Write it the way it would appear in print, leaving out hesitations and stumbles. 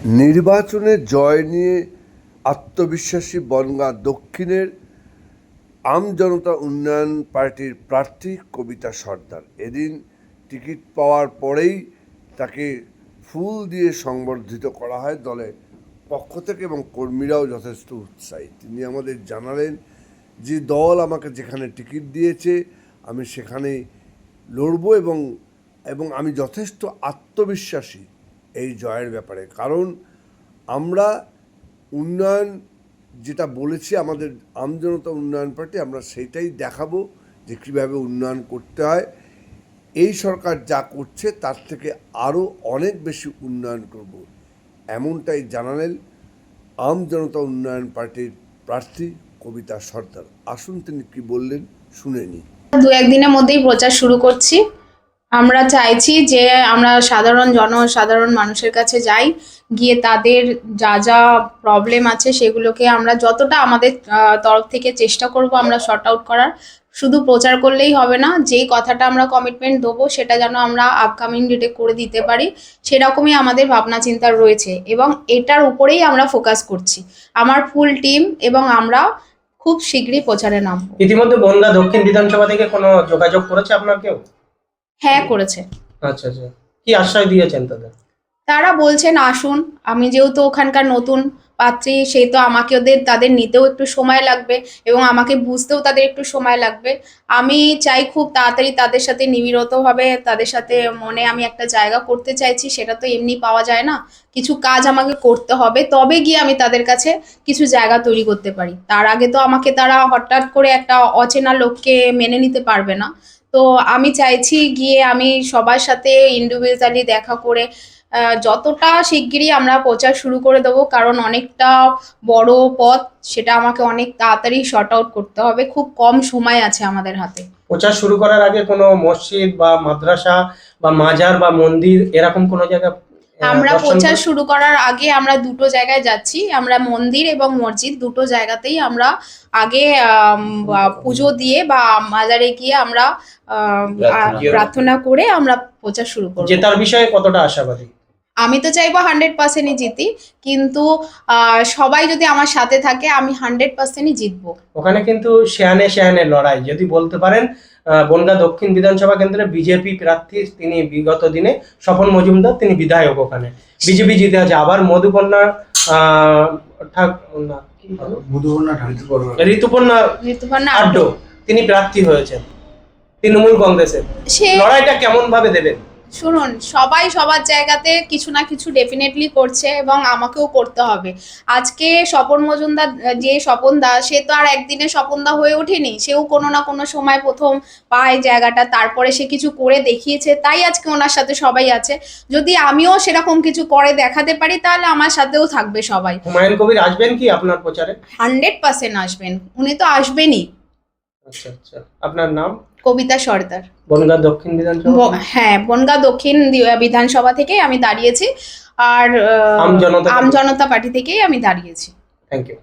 নির্বাচনে জয় নিয়ে আত্মবিশ্বাসী বনগাঁ দক্ষিণের আমজনতা উন্নয়ন পার্টির প্রার্থী কবিতা সর্দার। এদিন টিকিট পাওয়ার পরেই তাকে ফুল দিয়ে সংবর্ধিত করা হয় দলের পক্ষ থেকে এবং কর্মীরাও যথেষ্ট উৎসাহী। তিনি আমাদের জানালেন যে দল আমাকে যেখানে টিকিট দিয়েছে আমি সেখানেই লড়ব এবং আমি যথেষ্ট আত্মবিশ্বাসী এই জয়ের ব্যাপারে, কারণ আমরা উন্নয়ন যেটা বলেছি আমাদের আমজনতা উন্নয়ন পার্টি, আমরা সেটাই দেখাবো যে কীভাবে উন্নয়ন করতে হয়। এই সরকার যা করছে তার থেকে আরও অনেক বেশি উন্নয়ন করব, এমনটাই জানালেন আমজনতা উন্নয়ন পার্টির প্রার্থী কবিতা সর্দার। আসুন তিনি কি বললেন শুনে নিই। দু একদিনের মধ্যেই প্রচার শুরু করছি। আমরা চাইছি যে আমরা সাধারণ মানুষের কাছে যাই, গিয়ে তাদের যা যা প্রবলেম আছে সেগুলোকে আমরা যতটা আমাদের তরফ থেকে চেষ্টা করব আমরা শর্ট আউট করার। শুধু প্রচার করলেই হবে না, যেই কথাটা আমরা কমিটমেন্ট দেবো সেটা যেন আমরা আপকামিং ডেটে করে দিতে পারি, সেরকমই আমাদের ভাবনা চিন্তা রয়েছে এবং এটার উপরেই আমরা ফোকাস করছি। আমার ফুল টিম এবং আমরা খুব শীঘ্রই প্রচারে নামবো। ইতিমধ্যে বনগাঁ দক্ষিণ বিধানসভা থেকে কোনো যোগাযোগ করেছে আপনার কেউ? হ্যাঁ, করেছে। আচ্ছা আচ্ছা, কি আশ্বাস দিয়েছেন তাদের? তারা বলছেন আসুন, আমি যেহেতু ওখানকার নতুন পাত্রী সেই তো আমাকে তাদের নিতেও একটু সময় লাগবে এবং আমাকে বুঝতেও তাদের একটু সময় লাগবে। আমি চাই খুব তাড়াতাড়ি তাদের সাথে নিবিড়তভাবে তাদের সাথে মনে আমি একটা জায়গা করতে চাইছি। সেটা তো এমনি পাওয়া যায় না, কিছু কাজ আমাকে করতে হবে, তবে গিয়ে আমি তাদের কাছে কিছু জায়গা তৈরি করতে পারি। তার আগে তো আমাকে তারা হঠাৎ করে একটা অচেনা লোককে মেনে নিতে পারবে না। তো আমি চাইছি গিয়ে আমি সবার সাথে ইন্ডিভিজুয়ালি দেখা করে যতটা শিগগিরই আমরা প্রচার শুরু করে দেবো, কারণ অনেকটা বড় পথ, সেটা আমাকে অনেক তাড়াতাড়ি শর্ট আউট করতে হবে। খুব কম সময় আছে আমাদের হাতে। প্রচার শুরু করার আগে কোনো মসজিদ বা মাদ্রাসা বা মাজার বা মন্দির এরকম কোনো জায়গা আমরা প্রচার শুরু করার আগে আমরা দুটো জায়গায় যাচ্ছি। আমরা মন্দির এবং মসজিদ দুটো জায়গাতেই আমরা আগে পুজো দিয়ে বা মাজারে গিয়ে আমরা প্রার্থনা করে আমরা প্রচার শুরু করব। জেতার বিষয়ে কতটা আশাবাদী? আমি তো চাইবো 100%ই জিতি, কিন্তু সবাই যদি আমার সাথে থাকে আমি 100%ই জিতবো। ওখানে কিন্তু শেয়ানে লড়াই, যদি বলতে পারেন। বনগাঁ দক্ষিণ বিধানসভা কেন্দ্রে বিজেপি প্রার্থী, তিনি বিগত দিনে স্বপন মজুমদার, তিনি বিধায়ক, ওখানে বিজেপি জিতে আছে। আবার ঋতুপর্ণা আড্ড, তিনি প্রার্থী হয়েছেন তৃণমূল কংগ্রেসের। লড়াইটা কেমন ভাবে দেবেন? শুনুন, সবাই সবার জায়গাতে কিছু না কিছু ডেফিনেটলি করছে এবং আমাকেও করতে হবে। আজকে স্বপন মজুমদার যে স্বপন দা, সে তো আর একদিনে স্বপন দা হয়ে ওঠেনি। সেও কোনো না কোনো সময় প্রথম পায় জায়গাটা, তারপরে সে কিছু করে দেখিয়েছে, তাই আজকে ওনার সাথে সবাই আছে। যদি আমিও সেরকম কিছু করে দেখাতে পারি তাহলে আমার সাথেও থাকবে সবাই। হুমায়ুন কবির আসবেন কি আপনার প্রচারে? 100% আসবেন, উনি তো আসবেনই। আচ্ছা আচ্ছা, আপনার নাম? কবিতা সর্দার, বনগাঁ দক্ষিণ বিধানসভা। হ্যাঁ, বনগাঁ দক্ষিণ বিধানসভা থেকে আমি দাঁড়িয়েছি আর আমজনতা পার্টি থেকেই আমি দাঁড়িয়েছি। Thank you.